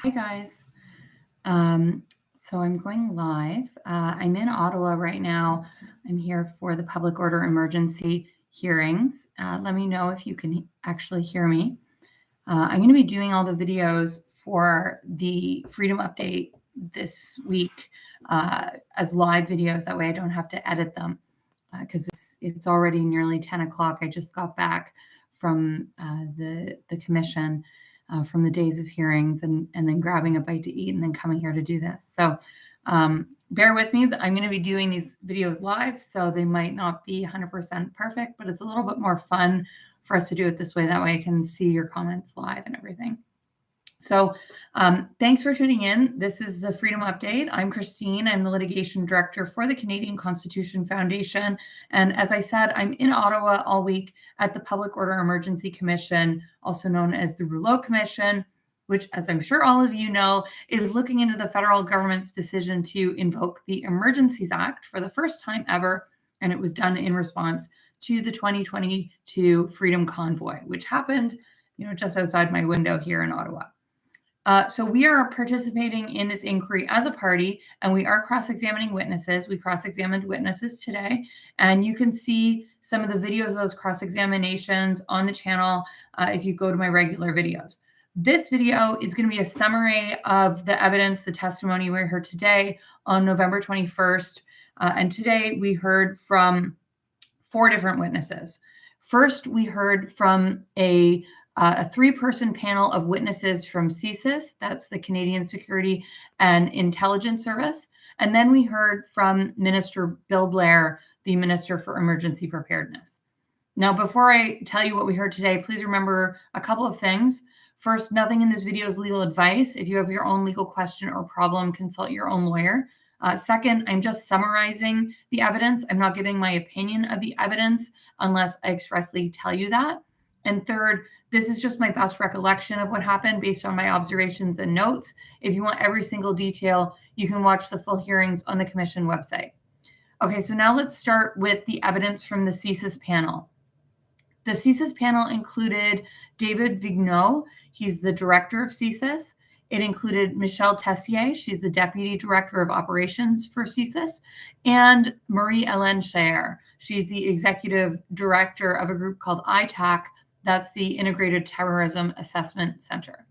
Hi guys. So I'm going live. I'm in Ottawa right now. I'm here for the public order emergency hearings. Let me know if you can actually hear me. I'm going to be doing all the videos for the Freedom Update this week as live videos. That way I don't have to edit them because it's already nearly 10 o'clock. I just got back from the commission from the days of hearings and then grabbing a bite to eat and then coming here to do this. So bear with me. I'm going to be doing these videos live, so they might not be 100% perfect, but it's a little bit more fun for us to do it this way. That way I can see your comments live and everything. So thanks for tuning in. This is the Freedom Update. I'm Christine. I'm the Litigation Director for the Canadian Constitution Foundation. And as I said, I'm in Ottawa all week at the Public Order Emergency Commission, also known as the Rouleau Commission, which, as I'm sure all of you know, is looking into the federal government's decision to invoke the Emergencies Act for the first time ever. And it was done in response to the 2022 Freedom Convoy, which happened, just outside my window here in Ottawa. So we are participating in this inquiry as a party, and we are cross-examining witnesses. We cross-examined witnesses today, and you can see some of the videos of those cross-examinations on the channel if you go to my regular videos. This video is going to be a summary of the evidence, the testimony we heard today on November 21st. And today we heard from 4 different witnesses. First, we heard from a 3-person panel of witnesses from CSIS, that's the Canadian Security and Intelligence Service. And then we heard from Minister Bill Blair, the Minister for Emergency Preparedness. Now, before I tell you what we heard today, please remember a couple of things. First, nothing in this video is legal advice. If you have your own legal question or problem, consult your own lawyer. Second, I'm just summarizing the evidence. I'm not giving my opinion of the evidence unless I expressly tell you that. And third, this is just my best recollection of what happened based on my observations and notes. If you want every single detail, you can watch the full hearings on the commission website. Okay, so now let's start with the evidence from the CSIS panel. The CSIS panel included David Vigneault. He's the director of CSIS. It included Michelle Tessier. She's the deputy director of operations for CSIS, and Marie-Hélène Chair. She's the executive director of a group called ITAC. That's the Integrated Terrorism Assessment Center.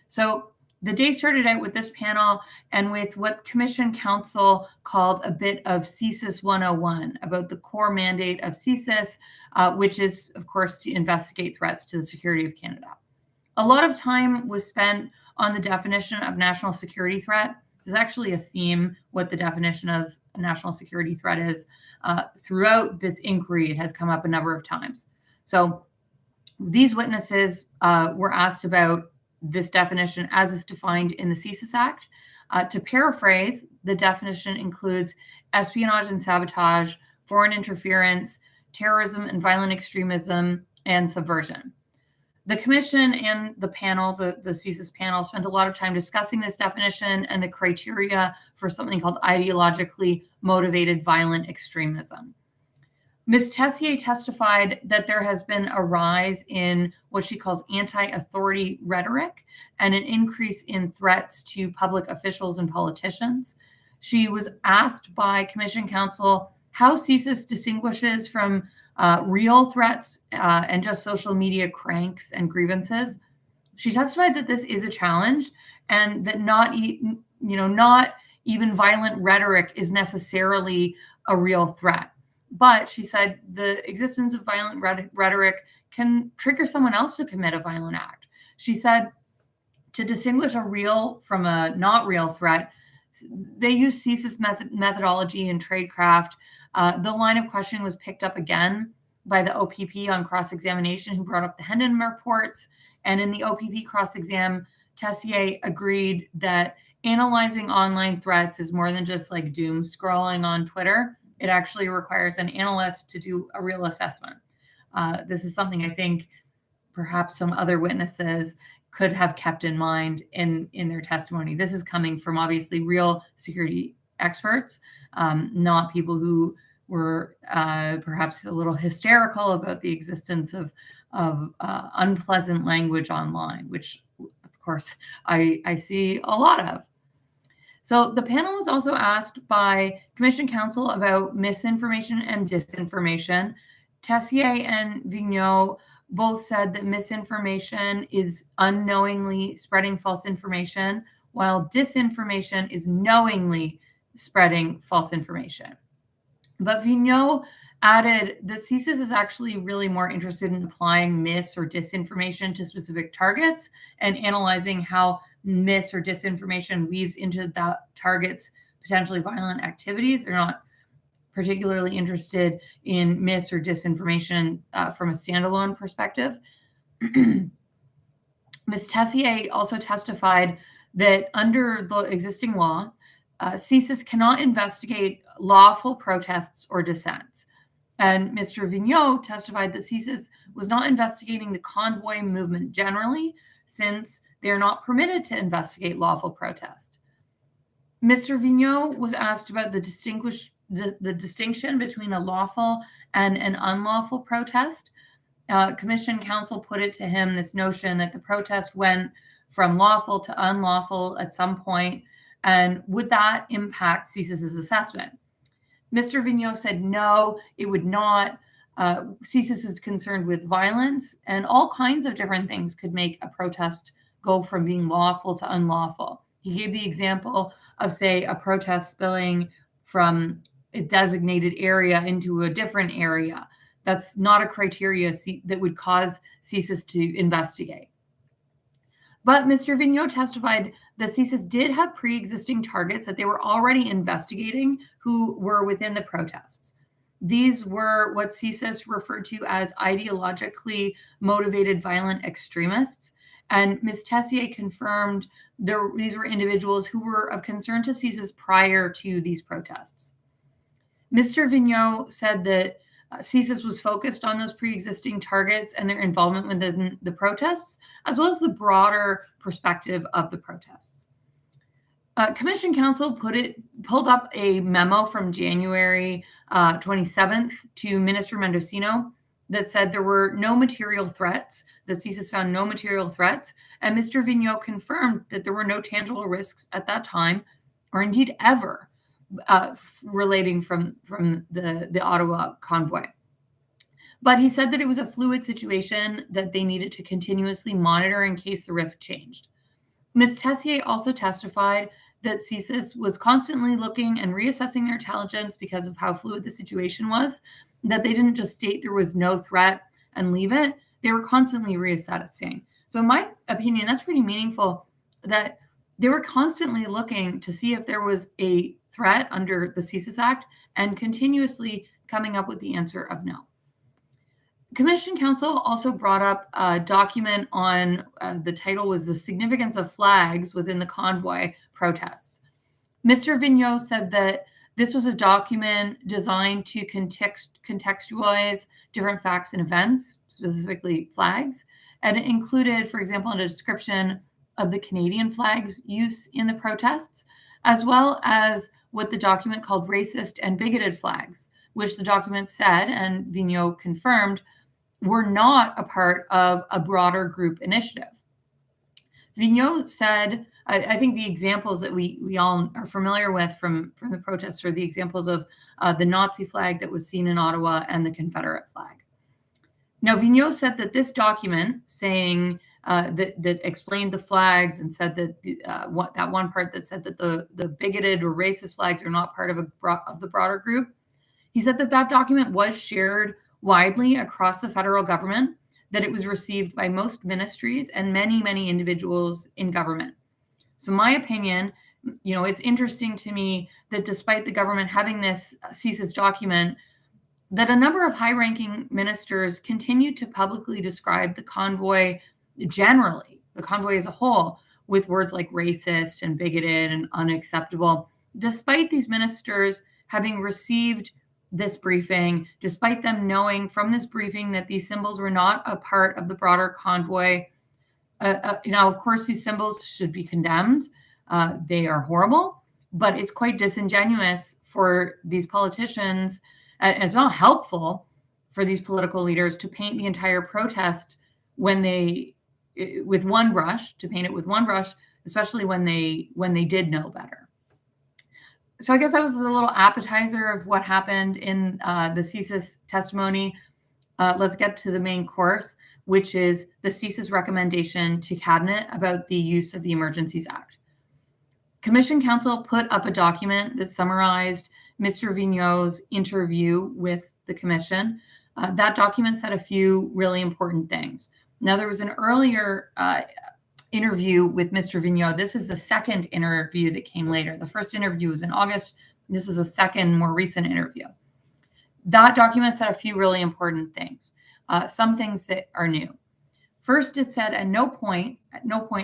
So the day started out with this panel and with what Commission Counsel called a bit of CSIS 101 about the core mandate of CSIS, which is, of course, to investigate threats to the security of Canada. A lot of time was spent on the definition of national security threat. There's actually a theme, what the definition of a national security threat is. Throughout this inquiry, it has come up a number of times. So these witnesses were asked about this definition as it's defined in the CSIS Act. To paraphrase, the definition includes espionage and sabotage, foreign interference, terrorism and violent extremism, and subversion. The commission and the panel, the CSIS panel, spent a lot of time discussing this definition and the criteria for something called ideologically motivated violent extremism. Ms. Tessier testified that there has been a rise in what she calls anti-authority rhetoric and an increase in threats to public officials and politicians. She was asked by Commission Counsel how CSIS distinguishes from real threats and just social media cranks and grievances. She testified that this is a challenge and that not even violent rhetoric is necessarily a real threat. But she said the existence of violent rhetoric can trigger someone else to commit a violent act. She said to distinguish a real from a not real threat, they use CSIS methodology and tradecraft. The line of questioning was picked up again by the OPP on cross-examination, who brought up the Hendon reports. And in the OPP cross-exam, Tessier agreed that analyzing online threats is more than just like doom scrolling on Twitter. It actually requires an analyst to do a real assessment. This is something I think perhaps some other witnesses could have kept in mind in their testimony. This is coming from obviously real security experts, not people who were perhaps a little hysterical about the existence of unpleasant language online, which of course, I see a lot of. So the panel was also asked by Commission counsel about misinformation and disinformation. Tessier and Vigneault both said that misinformation is unknowingly spreading false information, while disinformation is knowingly spreading false information. But Vigneault added that CSIS is actually really more interested in applying mis or disinformation to specific targets and analyzing how mis or disinformation weaves into that target's potentially violent activities. They're not particularly interested in mis or disinformation from a standalone perspective. Ms. Tessier also testified that under the existing law, CSIS cannot investigate lawful protests or dissents. And Mr. Vigneault testified that CSIS was not investigating the convoy movement generally, since they're not permitted to investigate lawful protest. Mr. Vigneault was asked about the distinction between a lawful and an unlawful protest. Commission counsel put it to him, this notion that the protest went from lawful to unlawful at some point, and would that impact CSIS's assessment? Mr. Vigneault said no, it would not. CSIS is concerned with violence, and all kinds of different things could make a protest go from being lawful to unlawful. He gave the example of, say, a protest spilling from a designated area into a different area. That's not a criteria that would cause CSIS to investigate. But Mr. Vigneault testified that CSIS did have pre-existing targets that they were already investigating who were within the protests. These were what CSIS referred to as ideologically motivated violent extremists. And Ms. Tessier confirmed these were individuals who were of concern to CSIS prior to these protests. Mr. Vigneault said that CSIS was focused on those pre-existing targets and their involvement within the protests, as well as the broader perspective of the protests. Commission counsel pulled up a memo from January 27th to Minister Mendocino that said there were no material threats, that CSIS found no material threats, and Mr. Vigneault confirmed that there were no tangible risks at that time, or indeed ever, relating from the Ottawa convoy. But he said that it was a fluid situation that they needed to continuously monitor in case the risk changed. Ms. Tessier also testified that CSIS was constantly looking and reassessing their intelligence because of how fluid the situation was, that they didn't just state there was no threat and leave it. They were constantly reassessing. So in my opinion, that's pretty meaningful, that they were constantly looking to see if there was a threat under the CSIS Act and continuously coming up with the answer of no. Commission counsel also brought up a document on, the title was The Significance of Flags Within the Convoy Protests. Mr. Vigneault said that this was a document designed to contextualize different facts and events, specifically flags, and it included, for example, a description of the Canadian flag's use in the protests, as well as what the document called racist and bigoted flags, which the document said, and Vigneault confirmed, were not a part of a broader group initiative. Vigneault said, I think the examples that we all are familiar with from the protests are the examples of the Nazi flag that was seen in Ottawa and the Confederate flag. Now, Vigneault said that this document saying that explained the flags and said that that one part that said that the bigoted or racist flags are not part of the broader group, he said that that document was shared widely across the federal government, that it was received by most ministries and many, many individuals in government. So my opinion, it's interesting to me that despite the government having this CSIS document, that a number of high-ranking ministers continued to publicly describe the convoy generally, the convoy as a whole, with words like racist and bigoted and unacceptable, despite these ministers having received this briefing, despite them knowing from this briefing that these symbols were not a part of the broader convoy. Now, of course, these symbols should be condemned. They are horrible, but it's quite disingenuous for these politicians, and it's not helpful for these political leaders to paint the entire protest when they with one brush, to paint it with one brush, especially when they did know better. So I guess that was the little appetizer of what happened in the CSIS testimony. Let's get to the main course, which is the CSIS recommendation to Cabinet about the use of the Emergencies Act. Commission counsel put up a document that summarized Mr. Vigneault's interview with the commission. That document said a few really important things. Now, there was an earlier interview with Mr. Vigneault. This is the second interview that came later. The first interview was in August. This is a second, more recent interview. That document said a few really important things, some things that are new. First, it said at no point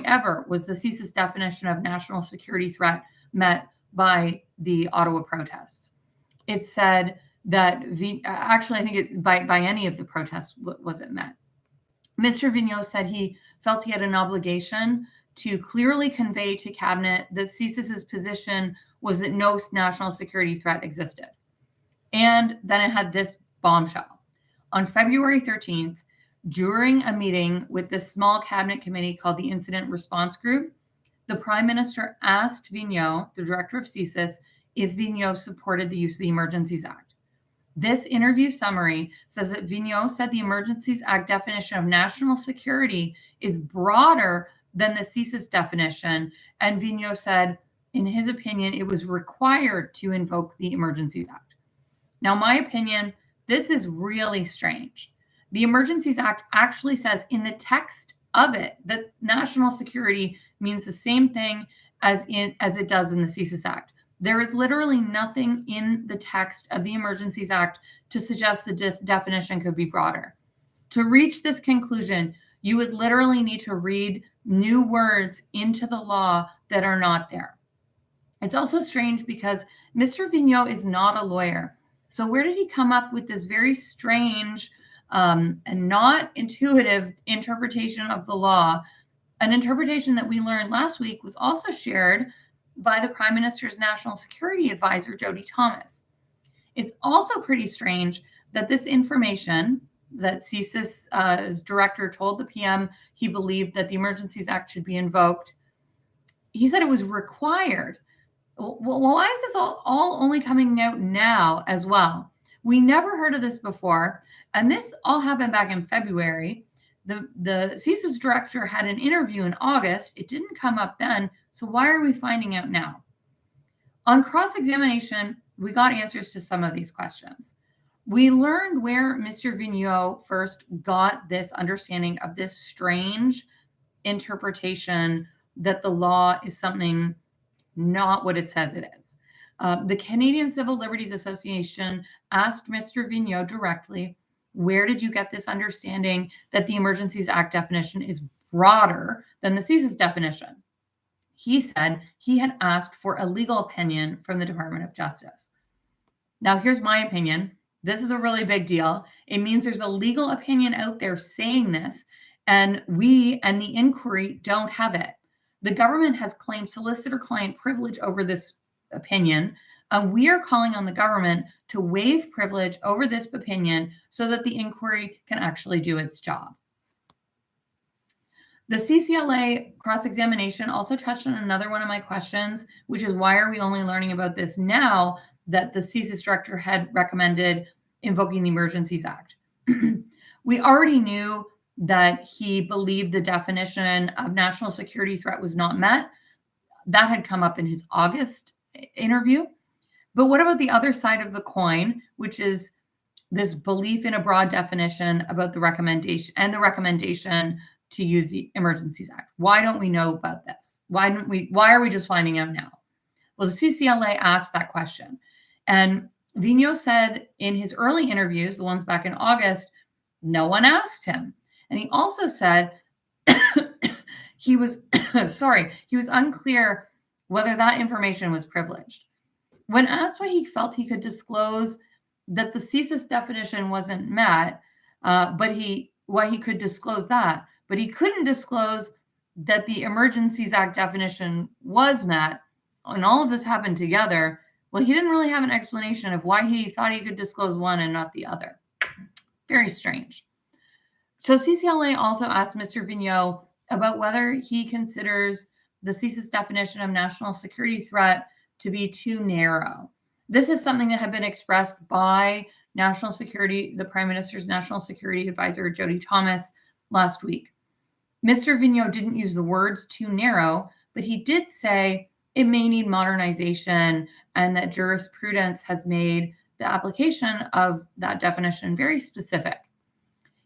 ever was the CSIS definition of national security threat met by the Ottawa protests. It said that, actually, I think by any of the protests was it met. Mr. Vigneault said he felt he had an obligation to clearly convey to Cabinet that CSIS's position was that no national security threat existed. And then it had this bombshell. On February 13th, during a meeting with this small Cabinet committee called the Incident Response Group, the Prime Minister asked Vigneault, the director of CSIS, if Vigneault supported the use of the Emergencies Act. This interview summary says that Vigneault said the Emergencies Act definition of national security is broader than the CSIS definition, and Vigneault said, in his opinion, it was required to invoke the Emergencies Act. Now, my opinion, this is really strange. The Emergencies Act actually says in the text of it that national security means the same thing as it does in the CSIS Act. There is literally nothing in the text of the Emergencies Act to suggest the definition could be broader. To reach this conclusion, you would literally need to read new words into the law that are not there. It's also strange because Mr. Vigneault is not a lawyer. So where did he come up with this very strange and not intuitive interpretation of the law? An interpretation that we learned last week was also shared by the Prime Minister's National Security Advisor, Jody Thomas. It's also pretty strange that this information that CSIS director told the PM he believed that the Emergencies Act should be invoked, he said it was required. Well, why is this all only coming out now as well? We never heard of this before, and this all happened back in February. The CSIS director had an interview in August. It didn't come up then, so why are we finding out now? On cross-examination, we got answers to some of these questions. We learned where Mr. Vigneault first got this understanding of this strange interpretation that the law is something not what it says it is. The Canadian Civil Liberties Association asked Mr. Vigneault directly, where did you get this understanding that the Emergencies Act definition is broader than the CSIS definition? He said he had asked for a legal opinion from the Department of Justice. Now, here's my opinion. This is a really big deal. It means there's a legal opinion out there saying this, and we and the inquiry don't have it. The government has claimed solicitor-client privilege over this opinion. We are calling on the government to waive privilege over this opinion so that the inquiry can actually do its job. The CCLA cross-examination also touched on another one of my questions, which is why are we only learning about this now that the CSIS director had recommended invoking the Emergencies Act? We already knew that he believed the definition of national security threat was not met. That had come up in his August interview. But what about the other side of the coin, which is this belief in a broad definition about the recommendation and the recommendation to use the Emergencies Act? Why don't we know about this? Why are we just finding out now? Well, the CCLA asked that question. And Vigneault said in his early interviews, the ones back in August, no one asked him. And he also said he was unclear whether that information was privileged. When asked why he felt he could disclose that the CSIS definition wasn't met, why he could disclose that, but he couldn't disclose that the Emergencies Act definition was met, and all of this happened together, well, he didn't really have an explanation of why he thought he could disclose one and not the other. Very strange. So CCLA also asked Mr. Vigneault about whether he considers the CSIS definition of national security threat to be too narrow. This is something that had been expressed by the Prime Minister's National Security Advisor, Jody Thomas, last week. Mr. Vigneault didn't use the words too narrow, but he did say it may need modernization and that jurisprudence has made the application of that definition very specific.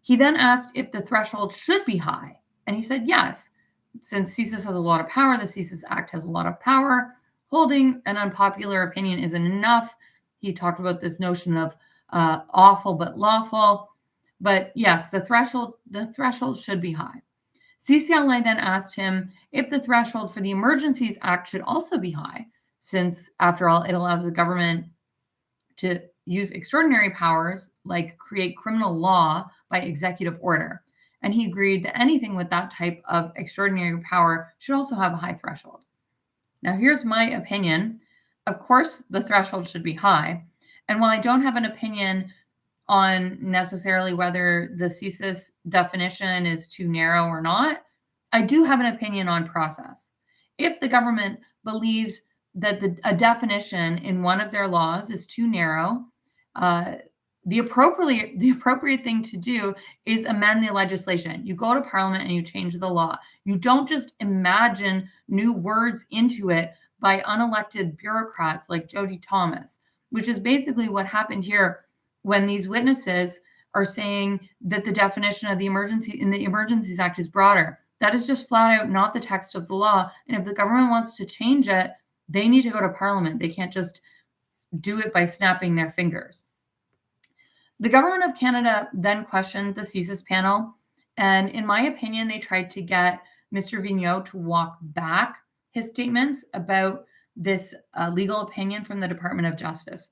He then asked if the threshold should be high, and he said yes. Since CSIS has a lot of power, the CSIS Act has a lot of power. Holding an unpopular opinion isn't enough. He talked about this notion of awful but lawful. But yes, the threshold should be high. CCLI then asked him if the threshold for the Emergencies Act should also be high, since, after all, it allows the government to use extraordinary powers, like create criminal law by executive order. And he agreed that anything with that type of extraordinary power should also have a high threshold. Now, here's my opinion. Of course, the threshold should be high. And while I don't have an opinion on necessarily whether the CSIS definition is too narrow or not, I do have an opinion on process. If the government believes that a definition in one of their laws is too narrow, the appropriate thing to do is amend the legislation. You go to Parliament and you change the law. You don't just imagine new words into it by unelected bureaucrats like Jody Thomas, which is basically what happened here when these witnesses are saying that the definition of the Emergencies Act is broader. That is just flat out not the text of the law. And if the government wants to change it, they need to go to Parliament. They can't just do it by snapping their fingers. The government of Canada then questioned the CSIS panel. And in my opinion, they tried to get Mr. Vigneault to walk back his statements about this legal opinion from the Department of Justice.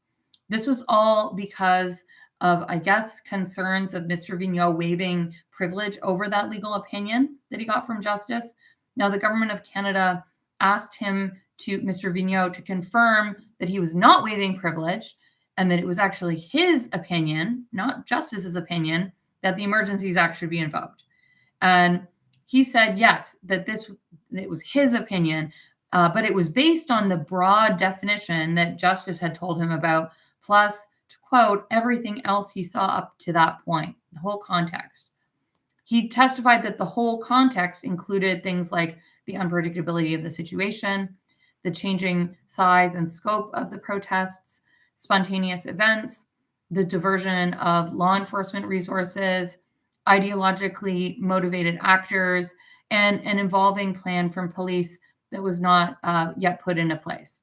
This was all because of, I guess, concerns of Mr. Vigneault waiving privilege over that legal opinion that he got from Justice. Now, the government of Canada asked Mr. Vigneault to confirm that he was not waiving privilege and that it was actually his opinion, not Justice's opinion, that the Emergencies Act should be invoked. And he said, yes, that it was his opinion, but it was based on the broad definition that Justice had told him about, plus, to quote, everything else he saw up to that point, the whole context. He testified that the whole context included things like the unpredictability of the situation, the changing size and scope of the protests, spontaneous events, the diversion of law enforcement resources, ideologically motivated actors, and an evolving plan from police that was not yet put into place.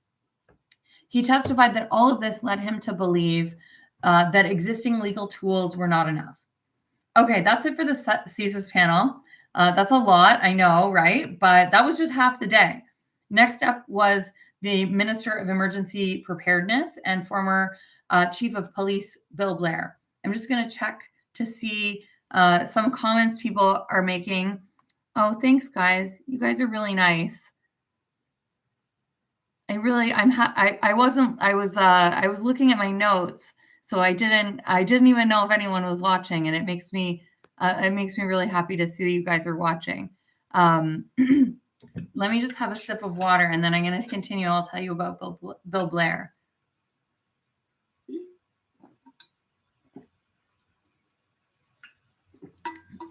He testified that all of this led him to believe that existing legal tools were not enough. Okay, that's it for the CSIS panel. That's a lot, I know, right? But that was just half the day. Next up was the Minister of Emergency Preparedness and former Chief of Police, Bill Blair. I'm just going to check to see some comments people are making. Oh, thanks, guys. You guys are really nice. I was looking at my notes, so I didn't even know if anyone was watching, and it makes me really happy to see that you guys are watching. Let me just have a sip of water, and then I'm going to continue. I'll tell you about Bill Blair.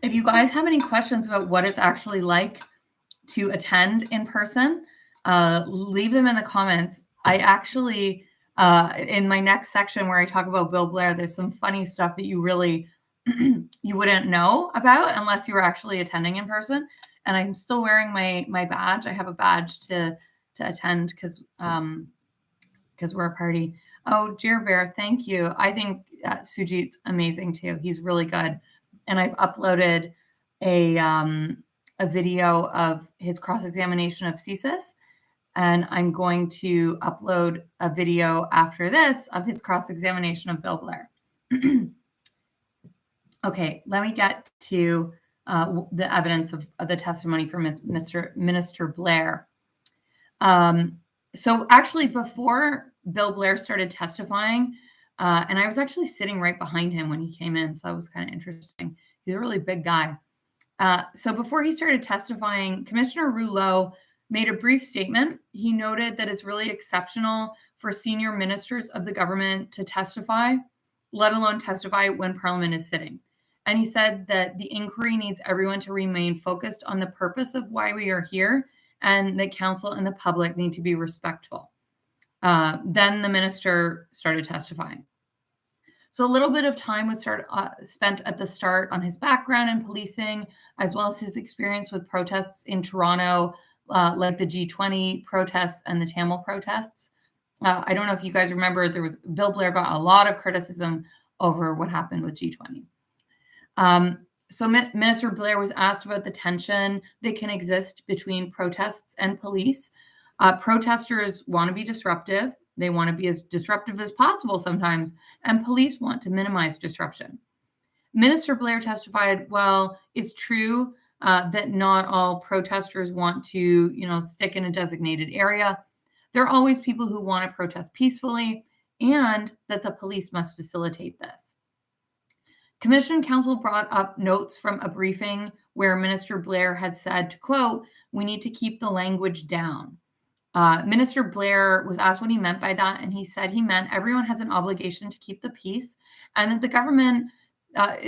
If you guys have any questions about what it's actually like to attend in person, leave them in the comments. I actually, in my next section where I talk about Bill Blair, there's some funny stuff that you really, you wouldn't know about unless you were actually attending in person. And I'm still wearing my badge. I have a badge to attend because we're a party. Oh, Dear Bear, thank you. I think Sujit's amazing too. He's really good. And I've uploaded a video of his cross-examination of CSIS. And I'm going to upload a video after this of his cross-examination of Bill Blair. Okay, let me get to the evidence of the testimony from Minister Blair. So actually, before Bill Blair started testifying, and I was actually sitting right behind him when he came in, so that was kind of interesting. He's a really big guy. So before he started testifying, Commissioner Rouleau made a brief statement. He noted that it's really exceptional for senior ministers of the government to testify, let alone testify when Parliament is sitting. And he said that the inquiry needs everyone to remain focused on the purpose of why we are here, and that council and the public need to be respectful. Then the minister started testifying. So a little bit of time was spent at the start on his background in policing, as well as his experience with protests in Toronto, like the G20 protests and the Tamil protests. I don't know if you guys remember, Bill Blair got a lot of criticism over what happened with G20. So Minister Blair was asked about the tension that can exist between protests and police. Protesters want to be disruptive. They want to be as disruptive as possible sometimes, and police want to minimize disruption. Minister Blair testified, well, it's true that not all protesters want to, stick in a designated area. There are always people who want to protest peacefully, and that the police must facilitate this. Commission counsel brought up notes from a briefing where Minister Blair had said, to quote, "We need to keep the language down." Minister Blair was asked what he meant by that, and he said he meant everyone has an obligation to keep the peace, and that the government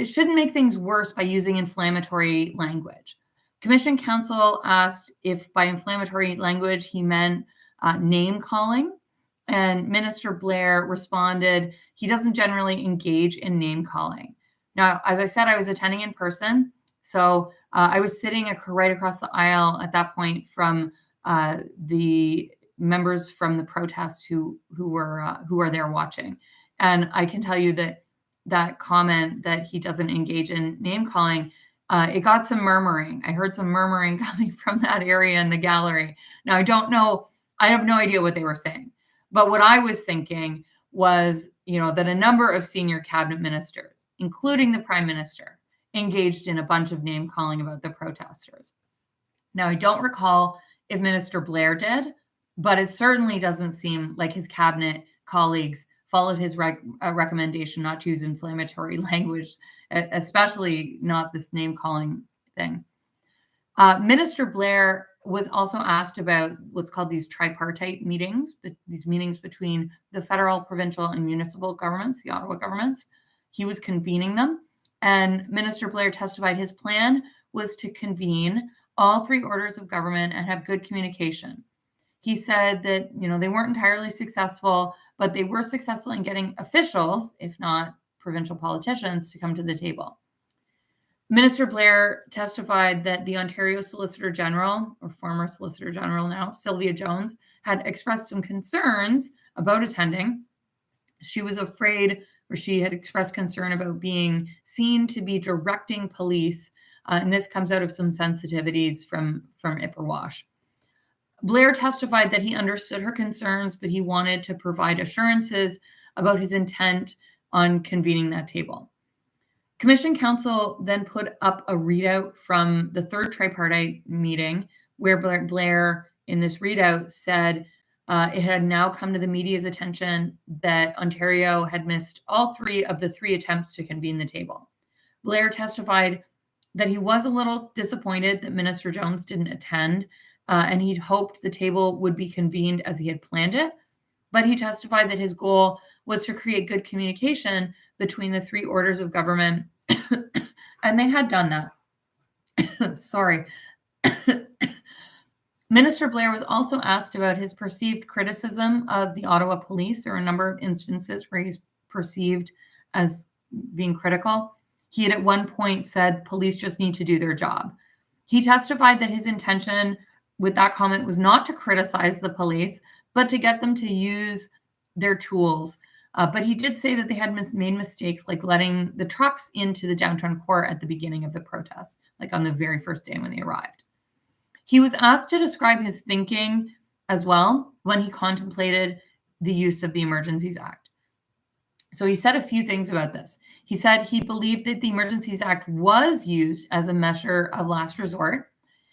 shouldn't make things worse by using inflammatory language. Commission counsel asked if by inflammatory language he meant name calling, and Minister Blair responded he doesn't generally engage in name calling. Now, as I said, I was attending in person, so I was sitting right across the aisle at that point from the members from the protests who are there watching. And I can tell you that comment that he doesn't engage in name calling, it got some murmuring. I heard some murmuring coming from that area in the gallery. Now, I have no idea what they were saying. But what I was thinking was, that a number of senior cabinet ministers, including the Prime Minister, engaged in a bunch of name calling about the protesters. Now, I don't recall if Minister Blair did, but it certainly doesn't seem like his cabinet colleagues followed his recommendation not to use inflammatory language, especially not this name calling thing. Minister Blair was also asked about what's called these tripartite meetings, these meetings between the federal, provincial, and municipal governments, the Ottawa governments. He was convening them, and Minister Blair testified his plan was to convene all three orders of government and have good communication. He said that, they weren't entirely successful, but they were successful in getting officials, if not provincial politicians, to come to the table. Minister Blair testified that the Ontario Solicitor General, or former Solicitor General now, Sylvia Jones, had expressed some concerns about attending. She was afraid, or she had expressed concern about being seen to be directing police, and this comes out of some sensitivities from Ipperwash. Blair testified that he understood her concerns, but he wanted to provide assurances about his intent on convening that table. Commission counsel then put up a readout from the third tripartite meeting where Blair, in this readout, said it had now come to the media's attention that Ontario had missed all three of the three attempts to convene the table. Blair testified that he was a little disappointed that Minister Jones didn't attend, and he'd hoped the table would be convened as he had planned it. But he testified that his goal was to create good communication between the three orders of government, and they had done that. Sorry. Minister Blair was also asked about his perceived criticism of the Ottawa police. There are a number of instances where he's perceived as being critical. He had at one point said police just need to do their job. He testified that his intention with that comment was not to criticize the police, but to get them to use their tools. But he did say that they had made mistakes, like letting the trucks into the downtown core at the beginning of the protest, like on the very first day when they arrived. He was asked to describe his thinking as well when he contemplated the use of the Emergencies Act. So he said a few things about this. He said he believed that the Emergencies Act was used as a measure of last resort.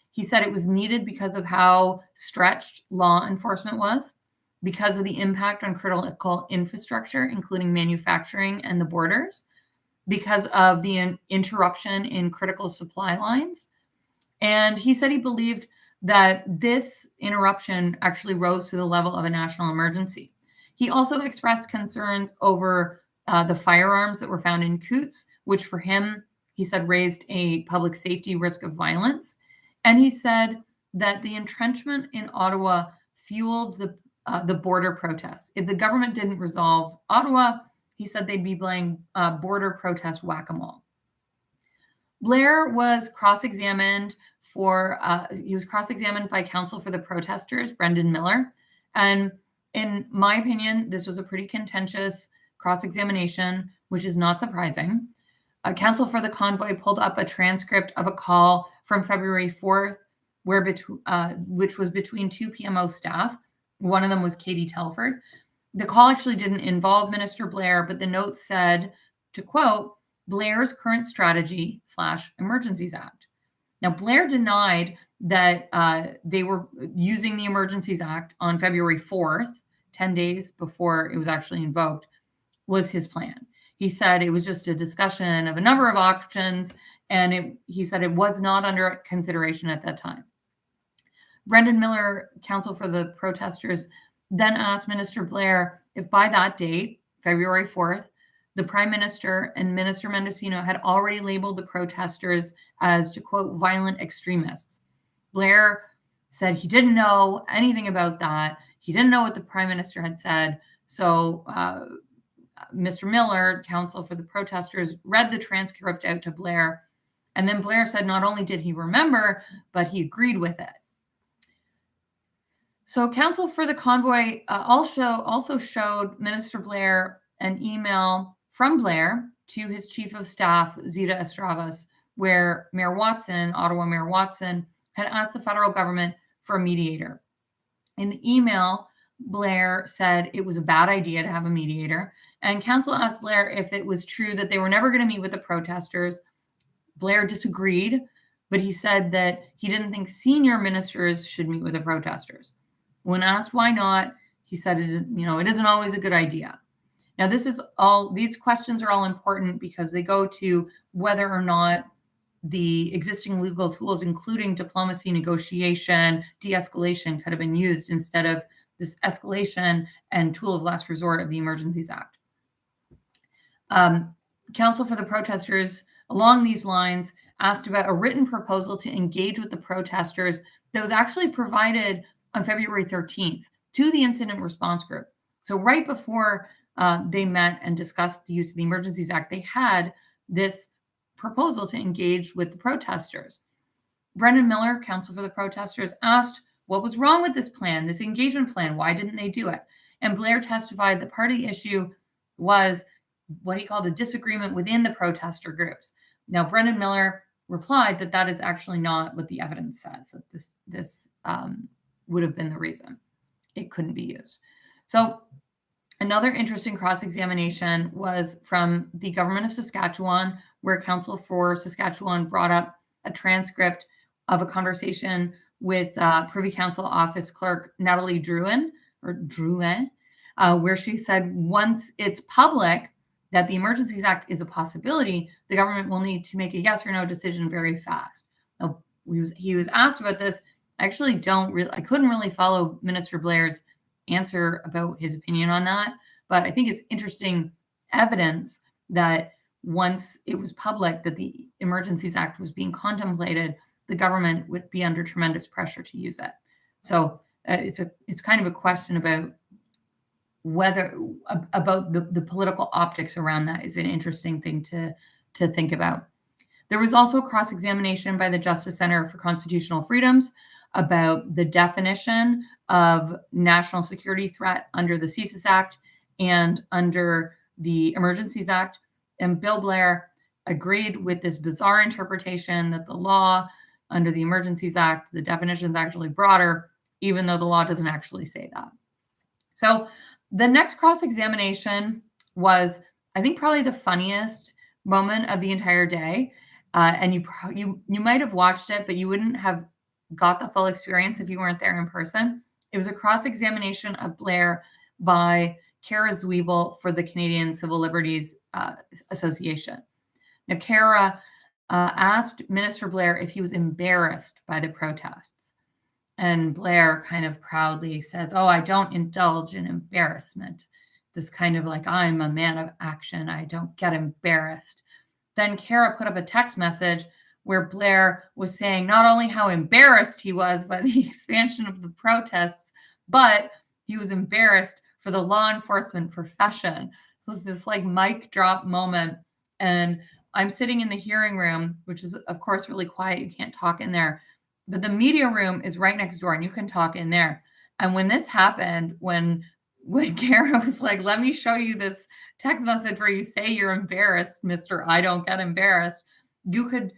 He said it was needed because of how stretched law enforcement was, because of the impact on critical infrastructure, including manufacturing and the borders. because of the interruption in critical supply lines. And he said he believed that this interruption actually rose to the level of a national emergency. He also expressed concerns over the firearms that were found in Coots, which for him, he said, raised a public safety risk of violence. And he said that the entrenchment in Ottawa fueled the border protests. If the government didn't resolve Ottawa, he said they'd be playing border protest whack-a-mole. Blair was cross-examined by counsel for the protesters, Brendan Miller. And in my opinion, this was a pretty contentious cross-examination, which is not surprising. Counsel for the convoy pulled up a transcript of a call from February 4th, which was between two PMO staff. One of them was Katie Telford. The call actually didn't involve Minister Blair, but the note said, to quote, Blair's current strategy / Emergencies Act. Now, Blair denied that they were using the Emergencies Act on February 4th, 10 days before it was actually invoked, was his plan. He said it was just a discussion of a number of options, and he said it was not under consideration at that time. Brendan Miller, counsel for the protesters, then asked Minister Blair if by that date, February 4th, the Prime Minister and Minister Mendocino had already labeled the protesters as, to quote, violent extremists. Blair said he didn't know anything about that. He didn't know what the Prime Minister had said. So Mr. Miller, counsel for the protesters, read the transcript out to Blair. And then Blair said not only did he remember, but he agreed with it. So counsel for the convoy also showed Minister Blair an email from Blair to his chief of staff, Zita Estravas, where Ottawa Mayor Watson, had asked the federal government for a mediator. In the email, Blair said it was a bad idea to have a mediator, and counsel asked Blair if it was true that they were never going to meet with the protesters. Blair disagreed, but he said that he didn't think senior ministers should meet with the protesters. When asked why not, he said, it isn't always a good idea. Now, these questions are all important because they go to whether or not the existing legal tools, including diplomacy, negotiation, de-escalation, could have been used instead of this escalation and tool of last resort of the Emergencies Act. Counsel for the protesters, along these lines, asked about a written proposal to engage with the protesters that was actually provided on February 13th to the incident response group. So right before they met and discussed the use of the Emergencies Act, they had this proposal to engage with the protesters. Brendan Miller, counsel for the protesters, asked what was wrong with this plan, this engagement plan. Why didn't they do it? And Blair testified the party issue was what he called a disagreement within the protester groups. Now, Brendan Miller replied that that is actually not what the evidence says, that this would have been the reason it couldn't be used. So another interesting cross-examination was from the government of Saskatchewan, where counsel for Saskatchewan brought up a transcript of a conversation with Privy Council Office Clerk Natalie Drouin, where she said once it's public that the Emergencies Act is a possibility, the government will need to make a yes or no decision very fast. Now, he was asked about this. I couldn't really follow Minister Blair's answer about his opinion on that, but I think it's interesting evidence that once it was public that the Emergencies Act was being contemplated, the government would be under tremendous pressure to use it. So it's kind of a question about the political optics around that is an interesting thing to think about. There was also a cross-examination by the Justice Center for Constitutional Freedoms about the definition of national security threat under the CSIS Act and under the Emergencies Act. And Bill Blair agreed with this bizarre interpretation that the law under the Emergencies Act, the definition is actually broader, even though the law doesn't actually say that. So the next cross-examination was, I think, probably the funniest moment of the entire day. And you might have watched it, but you wouldn't have got the full experience if you weren't there in person. It was a cross-examination of Blair by Kara Zwiebel for the Canadian Civil Liberties Association. Now, Kara asked Minister Blair if he was embarrassed by the protests. And Blair kind of proudly says, "Oh, I don't indulge in embarrassment." This kind of like, I'm a man of action. I don't get embarrassed. Then Kara put up a text message where Blair was saying not only how embarrassed he was by the expansion of the protests, but he was embarrassed for the law enforcement profession. It was this like mic drop moment. And I'm sitting in the hearing room, which is, of course, really quiet. You can't talk in there. But the media room is right next door and you can talk in there. And when this happened, when Kara was like, "Let me show you this text message where you say you're embarrassed, Mr. I don't get embarrassed," you could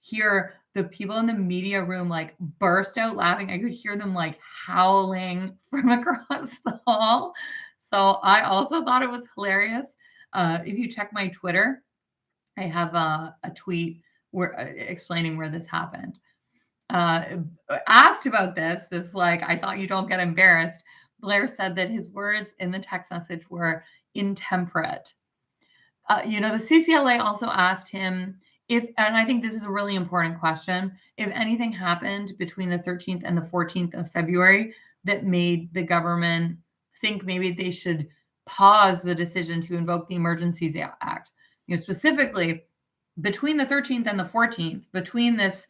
hear the people in the media room like burst out laughing. I could hear them like howling from across the hall. So I also thought it was hilarious. If you check my Twitter, I have a tweet where explaining where this happened. Asked about this, like, "I thought you don't get embarrassed," Blair said that his words in the text message were intemperate. The CCLA also asked him if, and I think this is a really important question, if anything happened between the 13th and the 14th of February that made the government think maybe they should pause the decision to invoke the Emergencies Act. Specifically, between the 13th and the 14th, between this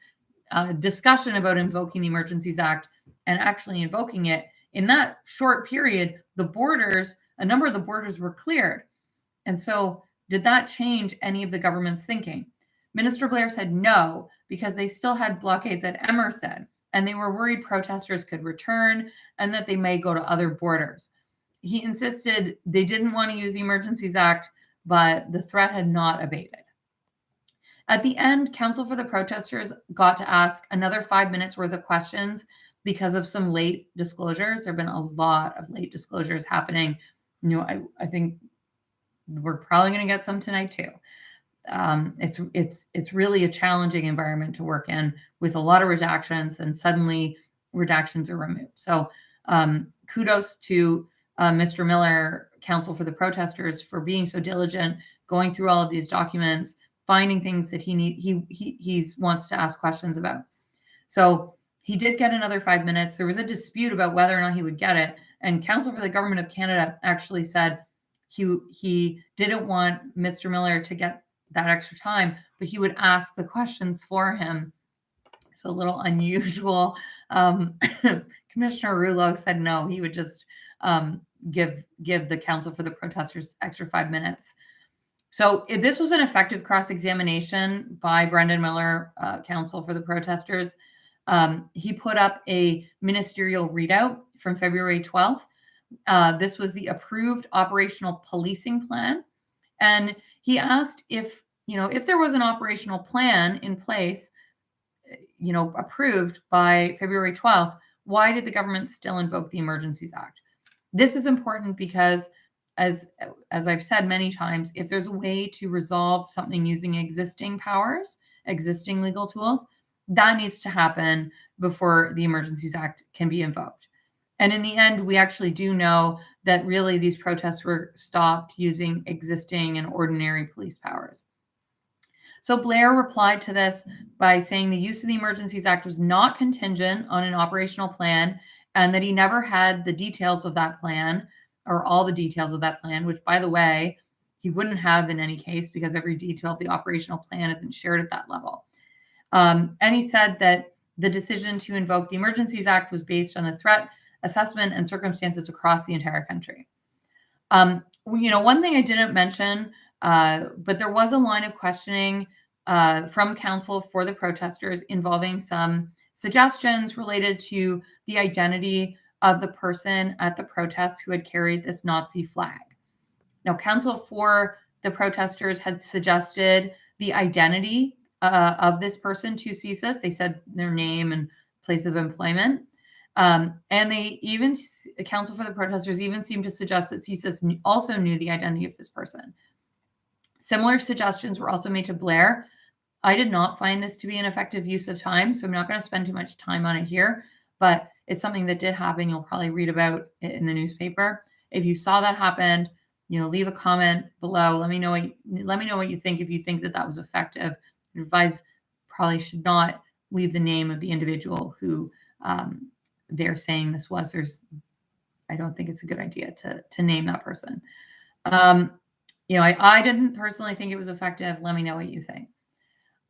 discussion about invoking the Emergencies Act and actually invoking it, in that short period, a number of the borders were cleared. And so did that change any of the government's thinking? Minister Blair said no, because they still had blockades at Emerson, and they were worried protesters could return and that they may go to other borders. He insisted they didn't want to use the Emergencies Act, but the threat had not abated. At the end, counsel for the protesters got to ask another 5 minutes worth of questions because of some late disclosures. There have been a lot of late disclosures happening. I think we're probably going to get some tonight too. It's really a challenging environment to work in with a lot of redactions, and suddenly redactions are removed. So kudos to Mr. Miller, counsel for the protesters, for being so diligent, going through all of these documents, finding things that he wants to ask questions about. So he did get another 5 minutes. There was a dispute about whether or not he would get it. And counsel for the government of Canada actually said he didn't want Mr. Miller to get that extra time, but he would ask the questions for him. It's a little unusual. Commissioner Rouleau said no, he would just give the counsel for the protesters extra 5 minutes. So this was an effective cross-examination by Brendan Miller, counsel for the protesters. He put up a ministerial readout from February 12th. This was the approved operational policing plan. And he asked if there was an operational plan in place, approved by February 12th, why did the government still invoke the Emergencies Act? This is important because, as I've said many times, if there's a way to resolve something using existing powers, existing legal tools, that needs to happen before the Emergencies Act can be invoked. And in the end, we actually do know that really these protests were stopped using existing and ordinary police powers. So Blair replied to this by saying the use of the Emergencies Act was not contingent on an operational plan, and that he never had the details of that plan, or all the details of that plan, which, by the way, he wouldn't have in any case, because every detail of the operational plan isn't shared at that level. And he said that the decision to invoke the Emergencies Act was based on the threat assessment and circumstances across the entire country. One thing I didn't mention, but there was a line of questioning from counsel for the protesters involving some suggestions related to the identity of the person at the protests who had carried this Nazi flag. Now, counsel for the protesters had suggested the identity of this person to CSIS. They said their name and place of employment. And counsel for the protesters even seemed to suggest that CSIS also knew the identity of this person. Similar suggestions were also made to Blair. I did not find this to be an effective use of time, so I'm not going to spend too much time on it here, but it's something that did happen. You'll probably read about it in the newspaper. If you saw that happen, leave a comment below. Let me know what you think. If you think that that was effective, I advise probably should not leave the name of the individual who they're saying this was. I don't think it's a good idea to name that person. I didn't personally think it was effective. Let me know what you think.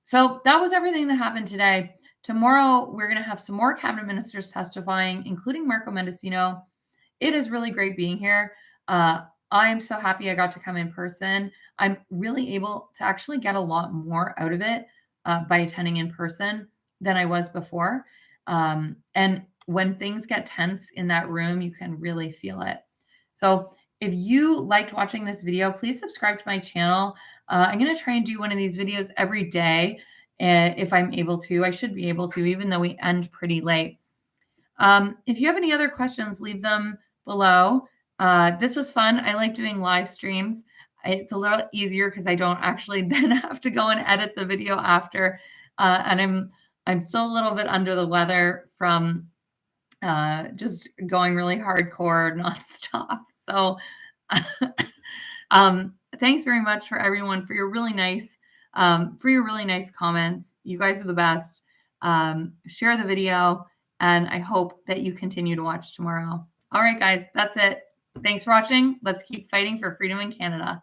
So that was everything that happened today. Tomorrow, we're going to have some more cabinet ministers testifying, including Marco Mendocino. It is really great being here. I am so happy I got to come in person. I'm really able to actually get a lot more out of it by attending in person than I was before. And when things get tense in that room, you can really feel it. So if you liked watching this video, please subscribe to my channel. I'm going to try and do one of these videos every day if I'm able to. I should be able to, even though we end pretty late. If you have any other questions, leave them below. This was fun. I like doing live streams. It's a little easier because I don't actually then have to go and edit the video after. And I'm still a little bit under the weather from just going really hardcore nonstop. So thanks very much for everyone for your really nice comments. You guys are the best. Share the video, and I hope that you continue to watch tomorrow. All right, guys, that's it. Thanks for watching. Let's keep fighting for freedom in Canada.